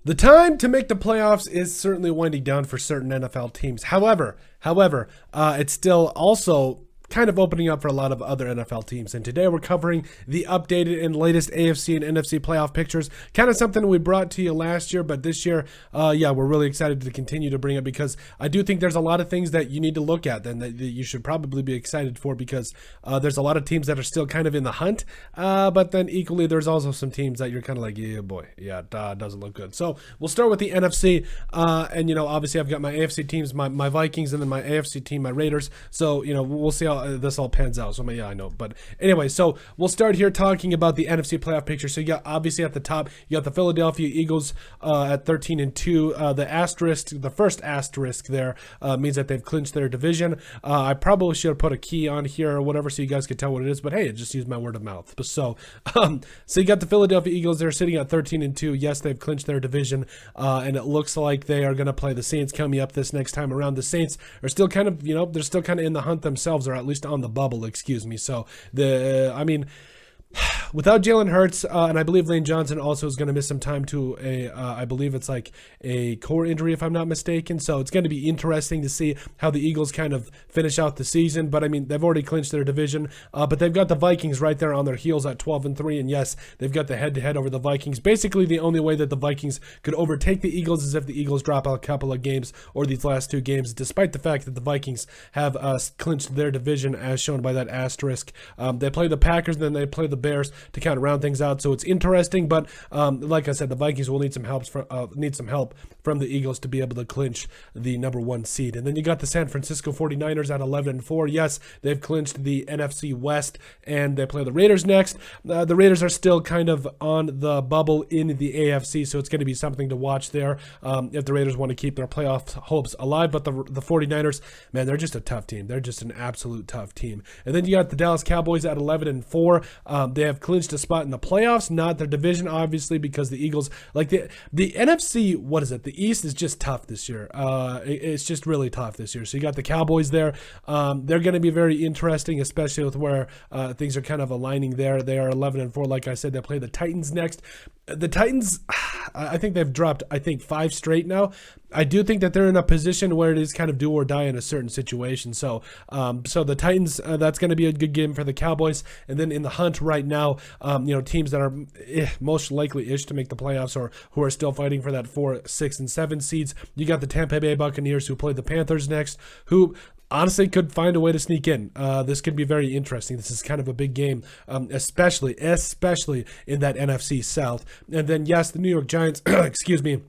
The time to make the playoffs is certainly winding down for certain NFL teams. However, it's still also kind of opening up for a lot of other NFL teams. And today we're covering the updated and latest AFC and NFC playoff pictures. Kind of something we brought to you last year, but this year, we're really excited to continue to bring it because I do think there's a lot of things that you need to look at and that you should probably be excited for because there's a lot of teams that are still kind of in the hunt, but then equally there's also some teams that you're kind of like, yeah, boy, yeah, doesn't look good. So we'll start with the NFC, and obviously I've got my AFC teams, my Vikings, and then my AFC team, my Raiders. So we'll see how this all pans out. So I know, but anyway, so we'll start here talking about the NFC playoff picture. So you got obviously at the top, you got the Philadelphia Eagles at 13-2. The asterisk, the first asterisk there means that they've clinched their division. I probably should have put a key on here or whatever so you guys could tell what it is, but hey, just use my word of mouth. So you got the Philadelphia Eagles. They're sitting at 13-2. Yes, they've clinched their division, and it looks like they are going to play the Saints coming up this next time around. The Saints are still kind of, they're still kind of in the hunt themselves, or at least on the bubble, excuse me. So without Jalen Hurts, and I believe Lane Johnson also is going to miss some time to I believe it's like a core injury if I'm not mistaken. So it's going to be interesting to see how the Eagles kind of finish out the season. But they've already clinched their division, but they've got the Vikings right there on their heels at 12-3. And yes, they've got the head-to-head over the Vikings. Basically, the only way that the Vikings could overtake the Eagles is if the Eagles drop a couple of games or these last two games, despite the fact that the Vikings have clinched their division as shown by that asterisk. They play the Packers, and then they play the Bears to kind of round things out, so it's interesting. But like I said, the Vikings will need some help from the Eagles to be able to clinch the number one seed. And then you got the San Francisco 49ers at 11-4. Yes, they've clinched the NFC West, and they play the Raiders next. The Raiders are still kind of on the bubble in the AFC, so it's going to be something to watch there if the Raiders want to keep their playoff hopes alive. But the 49ers, man, they're just a tough team. They're just an absolute tough team. And then you got the Dallas Cowboys at 11-4. They have clinched a spot in the playoffs, not their division, obviously, because the Eagles, like the NFC, what is it? The East is just tough this year. It's just really tough this year. So you got the Cowboys there. They're going to be very interesting, especially with where things are kind of aligning there. They are 11-4. Like I said, they play the Titans next. The Titans, I think they've dropped, 5 straight now. I do think that they're in a position where it is kind of do or die in a certain situation. So the Titans, that's going to be a good game for the Cowboys. And then in the hunt right now, teams that are most likely-ish to make the playoffs or who are still fighting for that 4, 6, and 7 seeds. You got the Tampa Bay Buccaneers who play the Panthers next, who honestly could find a way to sneak in. This could be very interesting. This is kind of a big game, especially in that NFC South. And then, yes, the New York Giants, excuse me,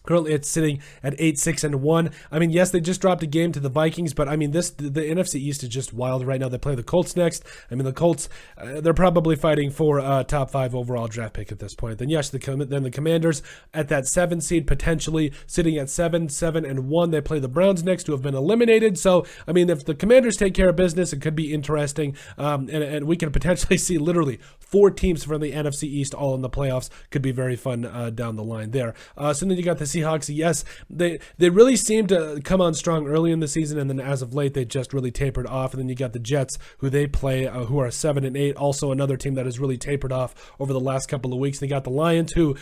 currently, it's sitting at 8-6-1. Yes, they just dropped a game to the Vikings, but the NFC East is just wild right now. They play the Colts next. The Colts, they're probably fighting for a top 5 overall draft pick at this point. Then yes, the Commanders at that 7 seed, potentially sitting at 7-1. They play the Browns next, who have been eliminated. So if the Commanders take care of business, it could be interesting, and we can potentially see literally 4 teams from the NFC East all in the playoffs. Could be very fun down the line there. So then you got the Seahawks. Yes, they really seemed to come on strong early in the season, and then as of late they just really tapered off. And then you got the Jets, who they play, who are 7-8, also another team that has really tapered off over the last couple of weeks. They got the Lions, who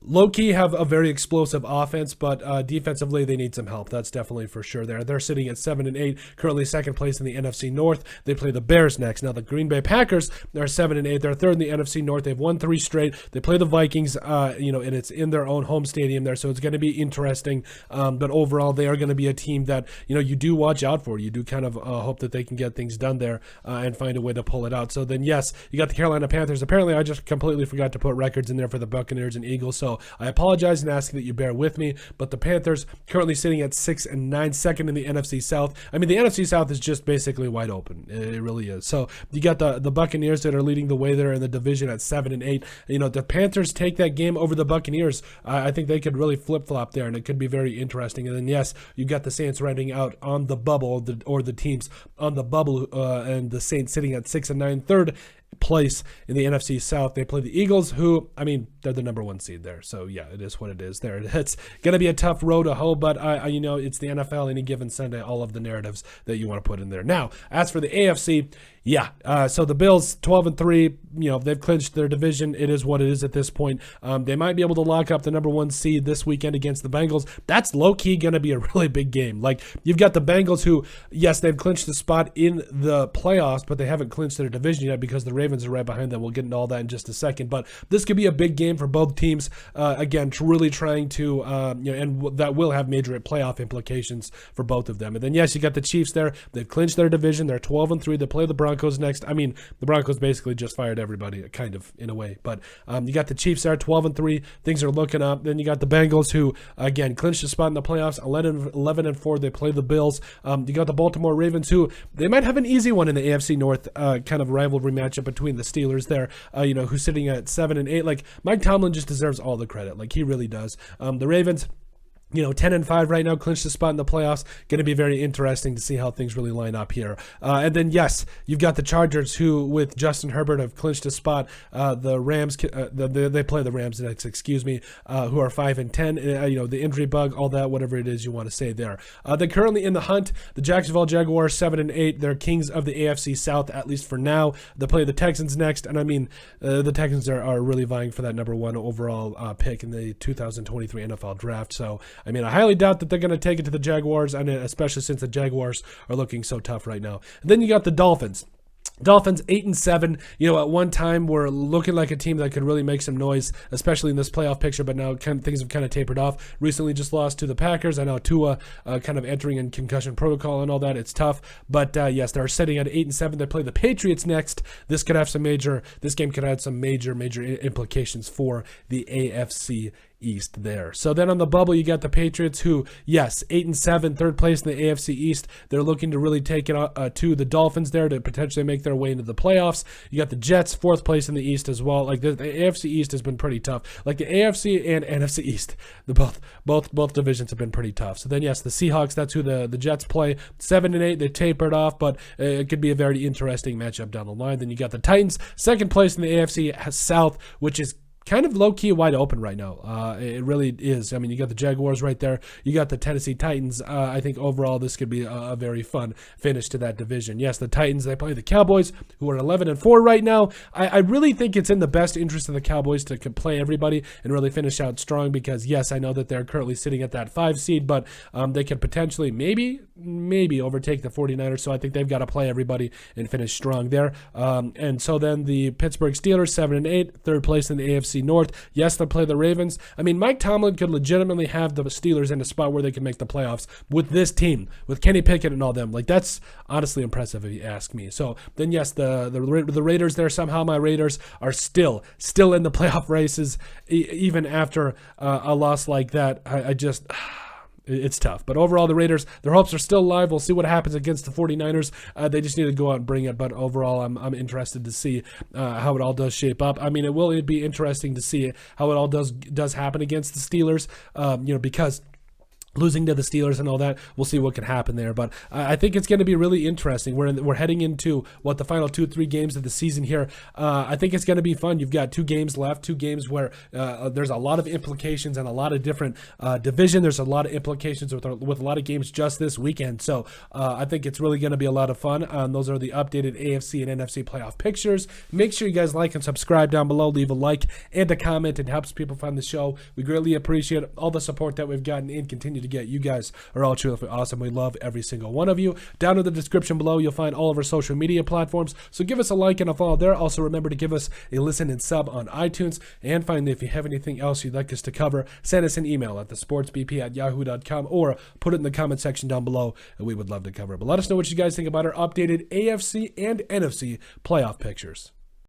low-key have a very explosive offense, but defensively they need some help. That's definitely for sure there. They're sitting at 7-8, currently second place in the NFC North. They play the Bears next. Now the Green Bay Packers are 7-8. They're third in the NFC North. They've won 3 straight. They play the Vikings, and it's in their own home stadium there, so it's going to be interesting. But overall, they are going to be a team that you do watch out for. You do kind of hope that they can get things done there and find a way to pull it out. So then, yes, you got the Carolina Panthers. Apparently, I just completely forgot to put records in there for the Buccaneers and Eagles. So I apologize and ask that you bear with me, but the Panthers currently sitting at 6-9, second in the NFC South. The NFC South is just basically wide open. It really is. So you got the Buccaneers that are leading the way there in the division at 7-8. The Panthers take that game over the Buccaneers. I think they could really flip-flop there, and it could be very interesting. And then, yes, you got the Saints riding out on the bubble, or the teams on the bubble, and the Saints sitting at 6-9, third place in the NFC South. They play the Eagles, who, they're the number 1 seed there. So yeah, it is what it is there. It's going to be a tough road to hoe, but it's the NFL. Any given Sunday, all of the narratives that you want to put in there. Now, as for the AFC, Yeah, so the Bills 12-3, they've clinched their division. It is what it is at this point. They might be able to lock up the number 1 seed this weekend against the Bengals. That's low-key going to be a really big game. Like, you've got the Bengals who, yes, they've clinched the spot in the playoffs, but they haven't clinched their division yet because the Ravens are right behind them. We'll get into all that in just a second. But this could be a big game for both teams, again, really trying to, and that will have major playoff implications for both of them. And then, yes, you got the Chiefs there. They've clinched their division. They're 12-3. They play the Broncos next. I mean, the Broncos basically just fired everybody, kind of, in a way. But you got the Chiefs there, 12-3. Things are looking up. Then you got the Bengals who, again, clinched a spot in the playoffs, 11-4. They play the Bills. You got the Baltimore Ravens who, they might have an easy one in the AFC North, kind of rivalry matchup between the Steelers there, who's sitting at 7-8. Like, Mike Tomlin just deserves all the credit. Like, he really does. The Ravens, 10-5 right now, clinched the spot in the playoffs. Going to be very interesting to see how things really line up here. And then, yes, you've got the Chargers who, with Justin Herbert, have clinched a spot. The Rams, they play the Rams next, who are 5-10. The injury bug, all that, whatever it is you want to say there. They're currently in the hunt. The Jacksonville Jaguars, 7-8. They're kings of the AFC South, at least for now. They play the Texans next. And, I mean, the Texans are really vying for that number 1 overall pick in the 2023 NFL Draft. So, I mean, I highly doubt that they're going to take it to the Jaguars, and especially since the Jaguars are looking so tough right now. And then you got the Dolphins. Dolphins 8-7, at one time were looking like a team that could really make some noise, especially in this playoff picture, but now things have kind of tapered off. Recently just lost to the Packers. I know Tua kind of entering in concussion protocol and all that. It's tough, but yes, they're sitting at 8-7. They play the Patriots next. This game could have some major implications for the AFC East there. So then on the bubble, you got the Patriots who, yes, 8-7, third place in the AFC East. They're looking to really take it to the Dolphins there to potentially make their way into the playoffs. You got the Jets, fourth place in the East as well. Like the AFC East has been pretty tough. Like the AFC and NFC East, both divisions have been pretty tough. So then, yes, the Seahawks, that's who the Jets play. 7-8, they tapered off, but it could be a very interesting matchup down the line. Then you got the Titans, second place in the AFC South, which is kind of low-key wide open right now. It really is. I mean, you got the Jaguars right there. You got the Tennessee Titans. I think overall this could be a very fun finish to that division. Yes, the Titans, they play the Cowboys, who are 11-4 right now. I really think it's in the best interest of the Cowboys to play everybody and really finish out strong because, yes, I know that they're currently sitting at that 5 seed, but they could potentially maybe overtake the 49ers, so I think they've got to play everybody and finish strong there. And so then the Pittsburgh Steelers, 7-8, third place in the AFC North. Yes, they'll play the Ravens. I mean, Mike Tomlin could legitimately have the Steelers in a spot where they can make the playoffs with this team, with Kenny Pickett and all them. Like, that's honestly impressive if you ask me. So then, yes, the Raiders there, somehow my Raiders are still in the playoff races, even after a loss like that. It's tough. But overall, the Raiders, their hopes are still alive. We'll see what happens against the 49ers. They just need to go out and bring it. But overall, I'm interested to see how it all does shape up. I mean, it will be interesting to see how it all does happen against the Steelers, because losing to the Steelers and all that, we'll see what can happen there. But I think it's going to be really interesting. We're heading into the final 2-3 games of the season here. I think it's going to be fun. You've got 2 games left, 2 games where there's a lot of implications and a lot of different division. There's a lot of implications with a lot of games just this weekend. So I think it's really going to be a lot of fun. Those are the updated AFC and NFC playoff pictures. Make sure you guys like and subscribe down below. Leave a like and a comment. It helps people find the show. We greatly appreciate all the support that we've gotten and continue to get. You guys are all truly awesome. We love every single one of you. Down in the description below, you'll find all of our social media platforms. So give us a like and a follow there. Also, remember to give us a listen and sub on iTunes. And finally, if you have anything else you'd like us to cover, send us an email at thesportsbp@yahoo.com or put it in the comment section down below, and we would love to cover it. But let us know what you guys think about our updated AFC and NFC playoff pictures.